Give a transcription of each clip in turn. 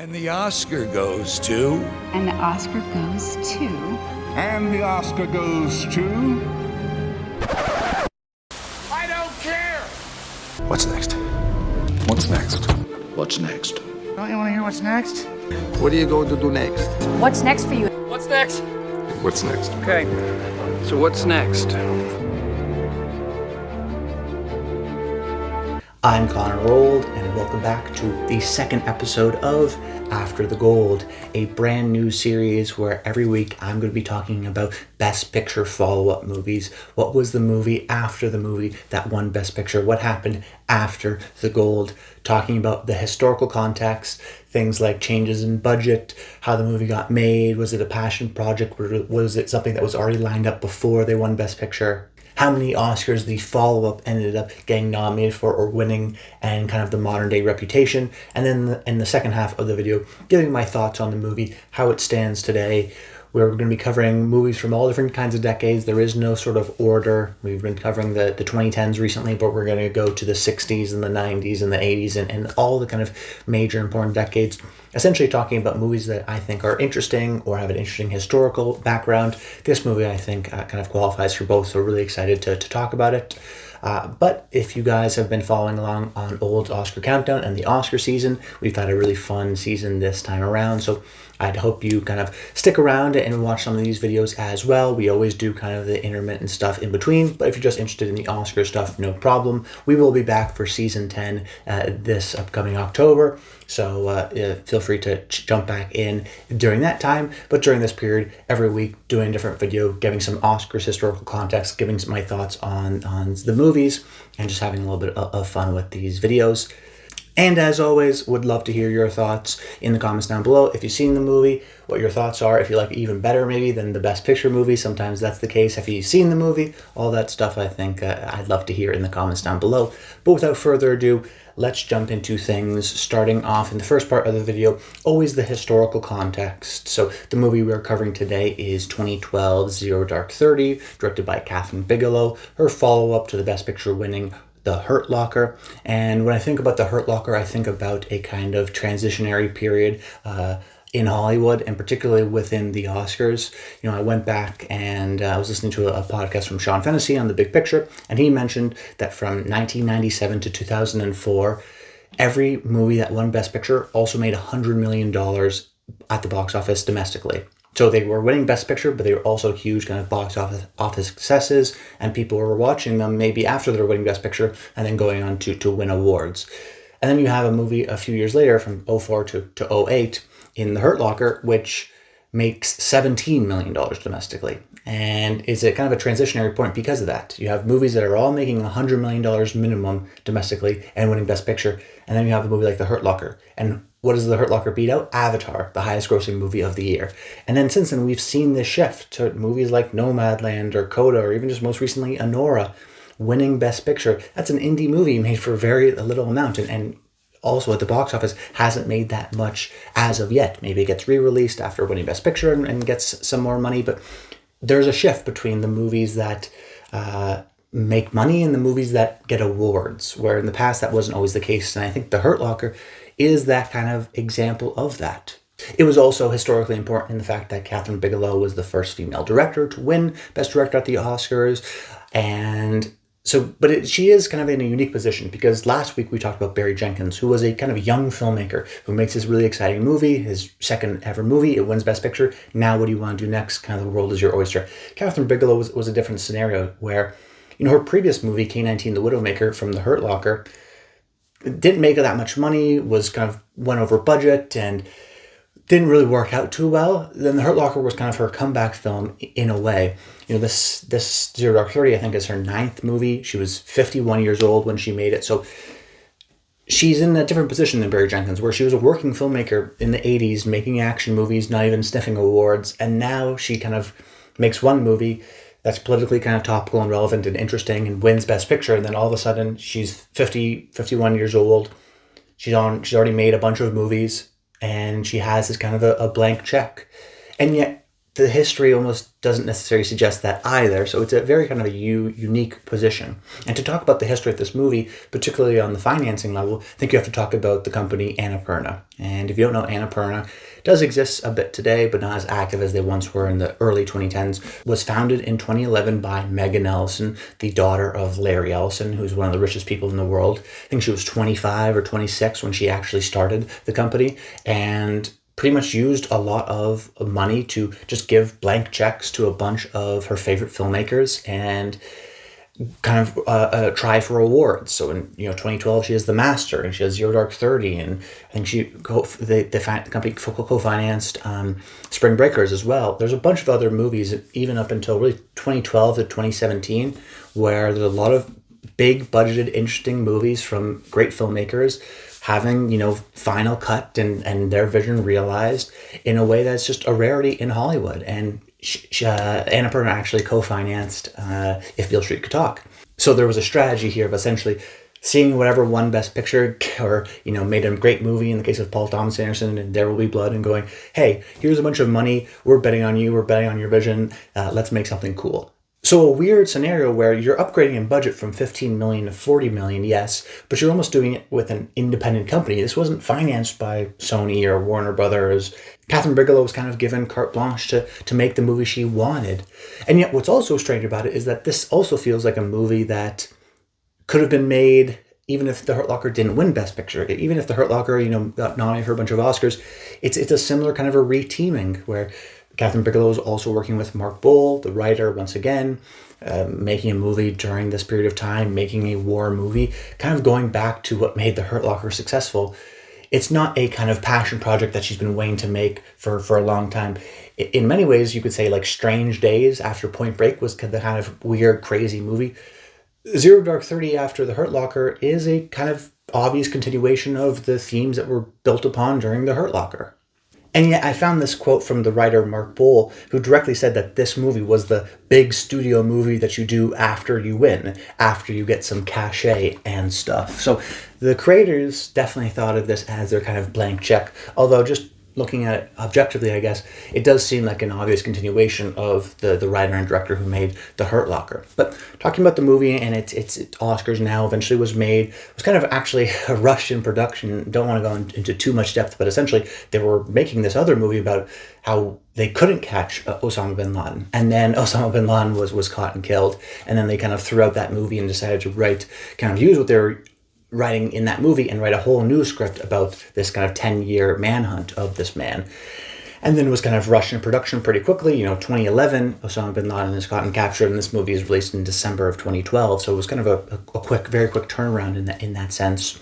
And the Oscar goes to... And the Oscar goes to... And the Oscar goes to... I don't care! What's next? What's next? What's next? Don't you want to hear what's next? What are you going to do next? What's next for you? What's next? What's next? Okay, so what's next? I'm Connor Rold, and welcome back to the second episode of After the Gold, a brand new series where every week I'm going to be talking about Best Picture follow-up movies. What was the movie after the movie that won Best Picture? What happened after the gold? Talking about the historical context, things like changes in budget, how the movie got made, was it a passion project, was it something that was already lined up before they won Best Picture? How many Oscars the follow-up ended up getting nominated for or winning, and kind of the modern day reputation. And then in the second half of the video, giving my thoughts on the movie, how it stands today. We're going to be covering movies from all different kinds of decades. There is no sort of order. We've been covering the 2010s recently, but we're going to go to the 60s and the 90s and the 80s and all the kind of major important decades. Essentially talking about movies that I think are interesting or have an interesting historical background. This movie, I think, kind of qualifies for both, so really excited to talk about it. But if you guys have been following along on Old Oscar Countdown and the Oscar season, we've had a really fun season this time around. So I'd hope you kind of stick around and watch some of these videos as well. We always do kind of the intermittent stuff in between, but if you're just interested in the Oscar stuff, no problem. We will be back for season 10 this upcoming October. So feel free to jump back in during that time. But during this period, every week, doing a different video, giving some Oscars historical context, giving my thoughts on the movies, and just having a little bit of fun with these videos. And as always, would love to hear your thoughts in the comments down below. If you've seen the movie, what your thoughts are. If you like it even better maybe than the Best Picture movie, sometimes that's the case. If you've seen the movie, all that stuff, I think I'd love to hear in the comments down below. But without further ado, let's jump into things, starting off in the first part of the video, always the historical context. So the movie we're covering today is 2012's Zero Dark 30, directed by Kathryn Bigelow, her follow-up to the Best Picture winning The Hurt Locker. And when I think about The Hurt Locker, I think about a kind of transitionary period in Hollywood, and particularly within the Oscars. You know, I went back and I was listening to a podcast from Sean Fennessy on The Big Picture, and he mentioned that from 1997 to 2004, every movie that won Best Picture also made $100 million at the box office domestically. So they were winning Best Picture, but they were also huge kind of box office successes, and people were watching them maybe after they were winning Best Picture and then going on to win awards. And then you have a movie a few years later from 2004 to 08 in The Hurt Locker, which makes $17 million domestically. And is a kind of a transitionary point because of that. You have movies that are all making $100 million minimum domestically and winning Best Picture. And then you have a movie like The Hurt Locker. And what does The Hurt Locker beat out? Avatar, the highest grossing movie of the year. And then since then, we've seen this shift to movies like Nomadland or Coda, or even just most recently, Anora, winning Best Picture. That's an indie movie made for very little amount. And also at the box office hasn't made that much as of yet. Maybe it gets re-released after winning Best Picture and gets some more money. But there's a shift between the movies that make money and the movies that get awards, where in the past that wasn't always the case. And I think The Hurt Locker is that kind of example of that. It was also historically important in the fact that Kathryn Bigelow was the first female director to win Best Director at the Oscars. And so, but she is kind of in a unique position because last week we talked about Barry Jenkins, who was a kind of young filmmaker who makes this really exciting movie, his second ever movie. It wins Best Picture. Now what do you want to do next? Kind of the world is your oyster. Kathryn Bigelow was a different scenario where, you know, her previous movie, K-19, The Widowmaker from The Hurt Locker, didn't make that much money, was kind of went over budget and didn't really work out too well. Then The Hurt Locker was kind of her comeback film in a way. You know, this Zero Dark 30, I think, is her 9th movie. She was 51 years old when she made it. So she's in a different position than Barry Jenkins, where she was a working filmmaker in the 80s, making action movies, not even sniffing awards. And now she kind of makes one movie that's politically kind of topical and relevant and interesting and wins Best Picture. And then all of a sudden she's 51 years old. She's already made a bunch of movies and she has this kind of a blank check. And yet the history almost doesn't necessarily suggest that either. So it's a very kind of a unique position. And to talk about the history of this movie, particularly on the financing level, I think you have to talk about the company Annapurna. And if you don't know, Annapurna does exist a bit today, but not as active as they once were in the early 2010s. Was founded in 2011 by Megan Ellison, the daughter of Larry Ellison, who's one of the richest people in the world. I think she was 25 or 26 when she actually started the company, and pretty much used a lot of money to just give blank checks to a bunch of her favorite filmmakers and kind of try for awards. So in 2012 she has The Master, and she has Zero Dark 30, and I think the company co-financed Spring Breakers as well. There's a bunch of other movies even up until really 2012 to 2017 where there's a lot of big budgeted interesting movies from great filmmakers having, final cut and their vision realized in a way that's just a rarity in Hollywood. And Annapurna actually co-financed If Beale Street Could Talk. So there was a strategy here of essentially seeing whatever won Best Picture or, made a great movie in the case of Paul Thomas Anderson and There Will Be Blood, and going, hey, here's a bunch of money, we're betting on you, we're betting on your vision, let's make something cool. So a weird scenario where you're upgrading in budget from 15 million to 40 million, yes, but you're almost doing it with an independent company. This wasn't financed by Sony or Warner Brothers. Kathryn Bigelow was kind of given carte blanche to make the movie she wanted. And yet what's also strange about it is that this also feels like a movie that could have been made even if The Hurt Locker didn't win Best Picture. Even if The Hurt Locker, got nominated for a bunch of Oscars, it's a similar kind of a reteaming where Kathryn Bigelow is also working with Mark Boal, the writer, once again, making a movie during this period of time, making a war movie, kind of going back to what made The Hurt Locker successful. It's not a kind of passion project that she's been waiting to make for a long time. In many ways, you could say like Strange Days after Point Break was the kind of weird, crazy movie. Zero Dark 30 after The Hurt Locker is a kind of obvious continuation of the themes that were built upon during The Hurt Locker. And yet I found this quote from the writer Mark Boal, who directly said that this movie was the big studio movie that you do after you win, after you get some cachet and stuff. So the creators definitely thought of this as their kind of blank check, although just looking at it objectively, I guess, it does seem like an obvious continuation of the writer and director who made The Hurt Locker. But talking about the movie and its Oscars now, eventually was kind of actually rushed in production. Don't want to go into too much depth, but essentially they were making this other movie about how they couldn't catch Osama bin Laden. And then Osama bin Laden was caught and killed. And then they kind of threw out that movie and decided to use what they were writing in that movie and write a whole new script about this kind of 10-year manhunt of this man. And then it was kind of rushed in production pretty quickly. 2011, Osama bin Laden is caught and captured, and this movie is released in December of 2012. So it was kind of a very quick turnaround in that sense.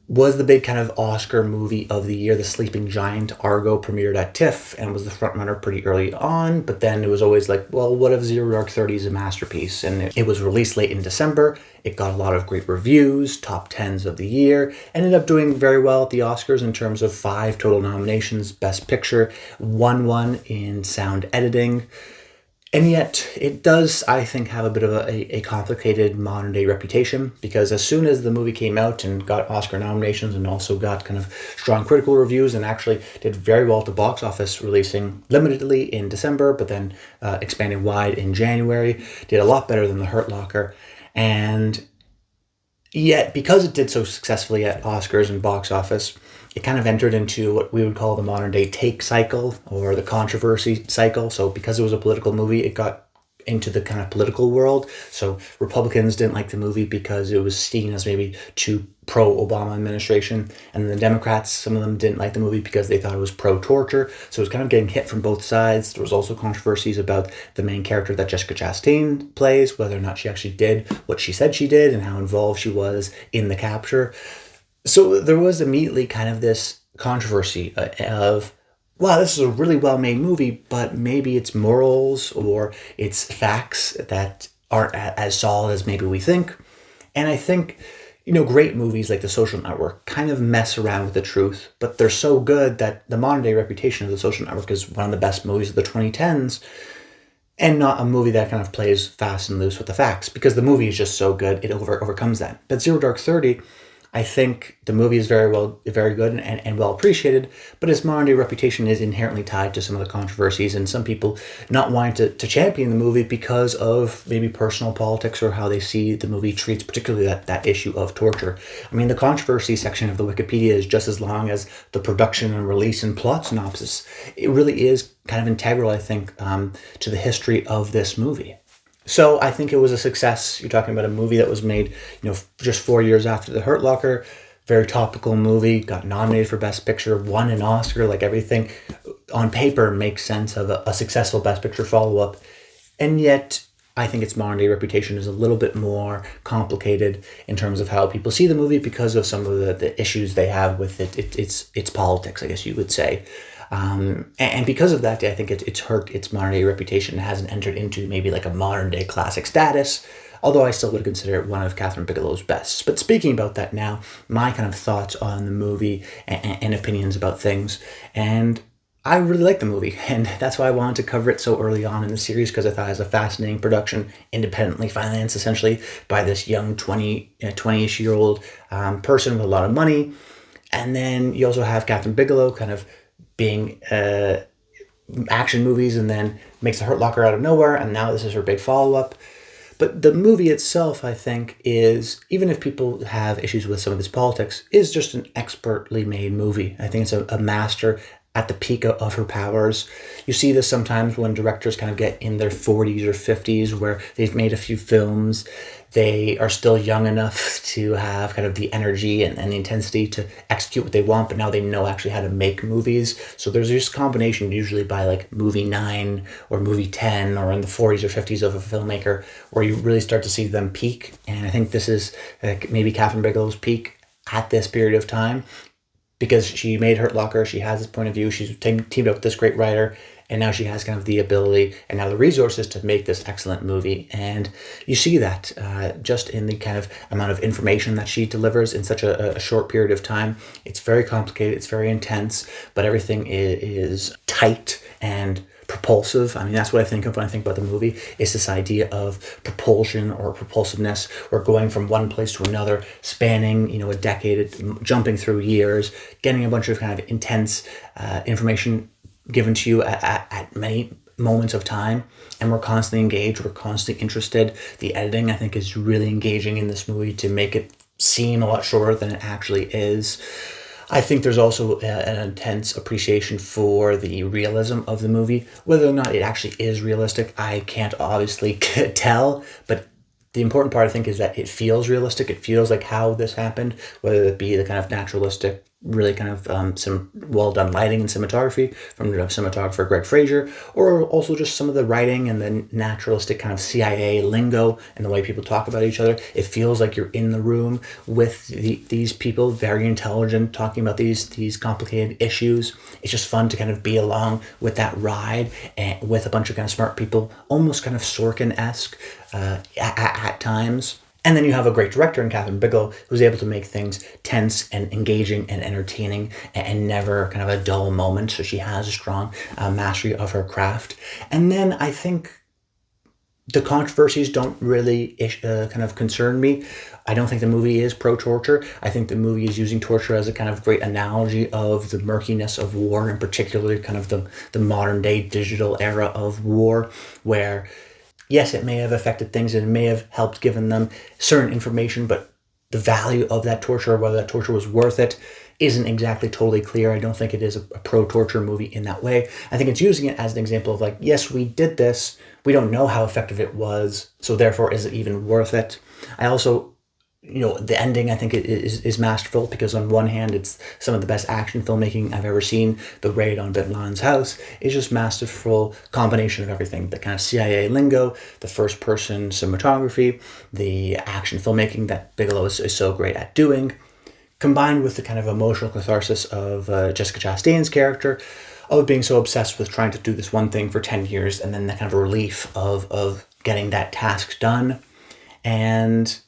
Was the big kind of Oscar movie of the year. The Sleeping Giant, Argo, premiered at TIFF and was the frontrunner pretty early on, but then it was always like, well, what if Zero Dark 30 is a masterpiece? And it was released late in December. It got a lot of great reviews, top 10s of the year, ended up doing very well at the Oscars in terms of 5 total nominations, Best Picture, won one in sound editing. And yet, it does, I think, have a bit of a complicated modern-day reputation, because as soon as the movie came out and got Oscar nominations and also got kind of strong critical reviews and actually did very well at the box office, releasing limitedly in December, but then expanding wide in January, did a lot better than The Hurt Locker. And yet, because it did so successfully at Oscars and box office, it kind of entered into what we would call the modern day take cycle or the controversy cycle. So because it was a political movie, it got into the kind of political world. So Republicans didn't like the movie because it was seen as maybe too pro-Obama administration. And the Democrats, some of them didn't like the movie because they thought it was pro-torture. So it was kind of getting hit from both sides. There was also controversies about the main character that Jessica Chastain plays, whether or not she actually did what she said she did and how involved she was in the capture. So there was immediately kind of this controversy of, wow, this is a really well-made movie, but maybe its morals or its facts that aren't as solid as maybe we think. And I think, great movies like The Social Network kind of mess around with the truth, but they're so good that the modern-day reputation of The Social Network is one of the best movies of the 2010s, and not a movie that kind of plays fast and loose with the facts, because the movie is just so good, it overcomes that. But Zero Dark 30, I think the movie is very good and well appreciated, but its modern day reputation is inherently tied to some of the controversies and some people not wanting to champion the movie because of maybe personal politics or how they see the movie treats particularly that issue of torture. I mean, the controversy section of the Wikipedia is just as long as the production and release and plot synopsis. It really is kind of integral, I think, to the history of this movie. So I think it was a success. You're talking about a movie that was made, just 4 years after The Hurt Locker. Very topical movie, got nominated for Best Picture, won an Oscar, like everything on paper makes sense of a successful Best Picture follow-up. And yet, I think its modern day reputation is a little bit more complicated in terms of how people see the movie because of some of the issues they have with its politics, I guess you would say. And because of that, I think it's hurt its modern day reputation. It hasn't entered into maybe like a modern day classic status, although I still would consider it one of Kathryn Bigelow's best. But speaking about that now, my kind of thoughts on the movie and opinions about things. And I really like the movie, and that's why I wanted to cover it so early on in the series, because I thought it was a fascinating production, independently financed essentially by this young 20-ish-year-old person with a lot of money. And then you also have Kathryn Bigelow kind of being action movies and then makes The Hurt Locker out of nowhere, and now this is her big follow-up. But the movie itself, I think, is, even if people have issues with some of its politics, is just an expertly made movie. I think it's a master at the peak of her powers. You see this sometimes when directors kind of get in their 40s or 50s where they've made a few films. They are still young enough to have kind of the energy and the intensity to execute what they want, but now they know actually how to make movies. So there's this combination usually by like movie 9 or movie 10 or in the 40s or 50s of a filmmaker where you really start to see them peak. And I think this is maybe Kathryn Bigelow's peak at this period of time, because she made Hurt Locker, she has this point of view, she's teamed up with this great writer, and now she has kind of the ability and now the resources to make this excellent movie. And you see that just in the kind of amount of information that she delivers in such a short period of time. It's very complicated, it's very intense, but everything is tight and propulsive. I mean, that's what I think of when I think about the movie, is this idea of propulsion or propulsiveness. We're going from one place to another, spanning, a decade, jumping through years, getting a bunch of kind of intense information given to you at many moments of time, and we're constantly engaged, we're constantly interested. The editing, I think, is really engaging in this movie to make it seem a lot shorter than it actually is. I think there's also an intense appreciation for the realism of the movie. Whether or not it actually is realistic, I can't obviously tell, but the important part, I think, is that it feels realistic. It feels like how this happened, whether it be the kind of naturalistic, really kind of some well-done lighting and cinematography from the cinematographer Greg Fraser, or also just some of the writing and the naturalistic kind of CIA lingo and the way people talk about each other. It feels like you're in the room with these people, very intelligent, talking about these complicated issues. It's just fun to kind of be along with that ride and with a bunch of kind of smart people, almost kind of Sorkin-esque at times. And then you have a great director in Kathryn Bigelow who's able to make things tense and engaging and entertaining and never kind of a dull moment. So she has a strong mastery of her craft. And then I think the controversies don't really kind of concern me. I don't think the movie is pro-torture. I think the movie is using torture as a kind of great analogy of the murkiness of war, and particularly kind of the modern day digital era of war, where yes, it may have affected things and it may have helped given them certain information, but the value of that torture, whether that torture was worth it, isn't exactly totally clear. I don't think it is a pro-torture movie in that way. I think it's using it as an example of like, yes, we did this. We don't know how effective it was, so therefore, is it even worth it? I also, the ending, I think, is masterful, because on one hand, it's some of the best action filmmaking I've ever seen. The raid on Bin Laden's house is just masterful combination of everything. The kind of CIA lingo, the first-person cinematography, the action filmmaking that Bigelow is so great at doing, combined with the kind of emotional catharsis of Jessica Chastain's character, of being so obsessed with trying to do this one thing for 10 years, and then the kind of relief of getting that task done. And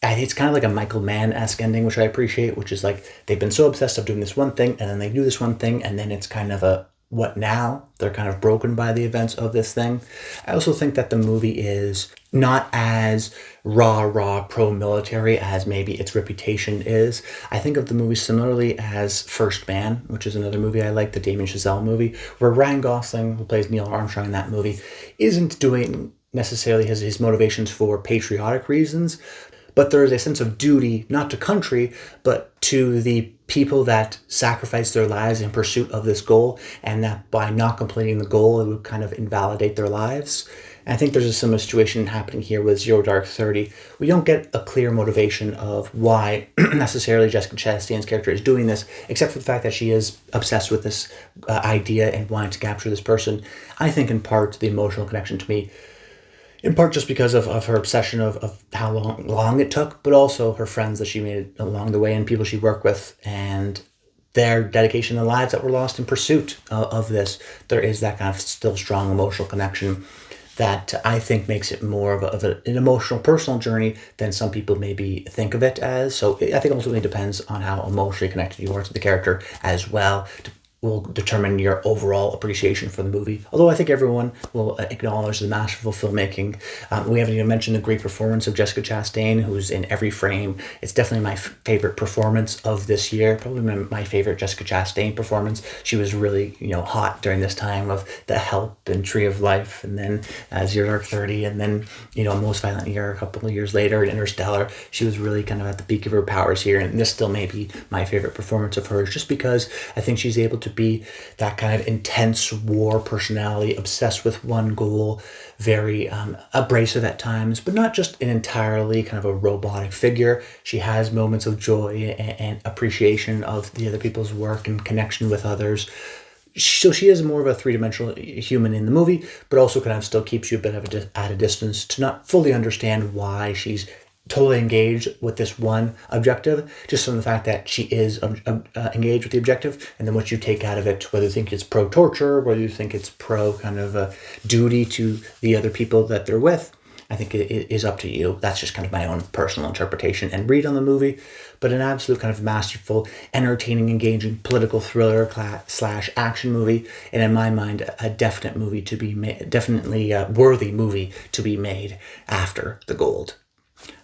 it's kind of like a Michael Mann-esque ending, which I appreciate, which is like they've been so obsessed of doing this one thing, and then they do this one thing, and then it's kind of a what now? They're kind of broken by the events of this thing. I also think that the movie is not as raw pro-military as maybe its reputation is. I think of the movie similarly as First Man, which is another movie I like, the Damien Chazelle movie, where Ryan Gosling, who plays Neil Armstrong in that movie, isn't doing necessarily his motivations for patriotic reasons, but there is a sense of duty, not to country, but to the people that sacrifice their lives in pursuit of this goal, and that by not completing the goal, it would kind of invalidate their lives. And I think there's a similar situation happening here with Zero Dark 30. We don't get a clear motivation of why necessarily Jessica Chastain's character is doing this, except for the fact that she is obsessed with this idea and wanting to capture this person. I think in part the emotional connection to me, in part just because of her obsession of how long it took, but also her friends that she made along the way and people she worked with and their dedication and lives that were lost in pursuit of this. There is that kind of still strong emotional connection that I think makes it more of an emotional, personal journey than some people maybe think of it as. So I think it ultimately depends on how emotionally connected you are to the character as well, will determine your overall appreciation for the movie. Although I think everyone will acknowledge the masterful filmmaking. We haven't even mentioned the great performance of Jessica Chastain, who's in every frame. It's definitely my favorite performance of this year. Probably my favorite Jessica Chastain performance. She was really, hot during this time of The Help and Tree of Life, and then Zero Dark 30, and then, Most Violent Year a couple of years later in Interstellar. She was really kind of at the peak of her powers here, and this still may be my favorite performance of hers, just because I think she's able to be that kind of intense war personality, obsessed with one goal, very abrasive at times, but not just an entirely kind of a robotic figure. She has moments of joy and appreciation of the other people's work and connection with others. So she is more of a three-dimensional human in the movie, but also kind of still keeps you a bit of at a distance to not fully understand why she's totally engaged with this one objective, just from the fact that she is engaged with the objective, and then what you take out of it, whether you think it's pro-torture, whether you think it's pro kind of a duty to the other people that they're with, I think it is up to you. That's just kind of my own personal interpretation and read on the movie, but an absolute kind of masterful, entertaining, engaging political thriller / action movie, and in my mind, a definite movie to be made, definitely a worthy movie to be made after The Gold.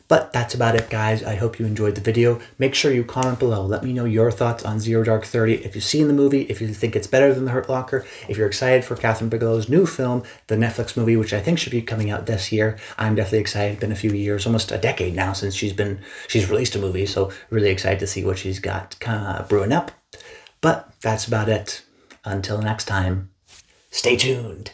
But that's about it, guys. I hope you enjoyed the video. Make sure you comment below. Let me know your thoughts on Zero Dark 30. If you've seen the movie, if you think it's better than The Hurt Locker, if you're excited for Kathryn Bigelow's new film, the Netflix movie, which I think should be coming out this year. I'm definitely excited. It's been a few years, almost a decade now since she's released a movie. So really excited to see what she's got brewing up. But that's about it. Until next time, stay tuned.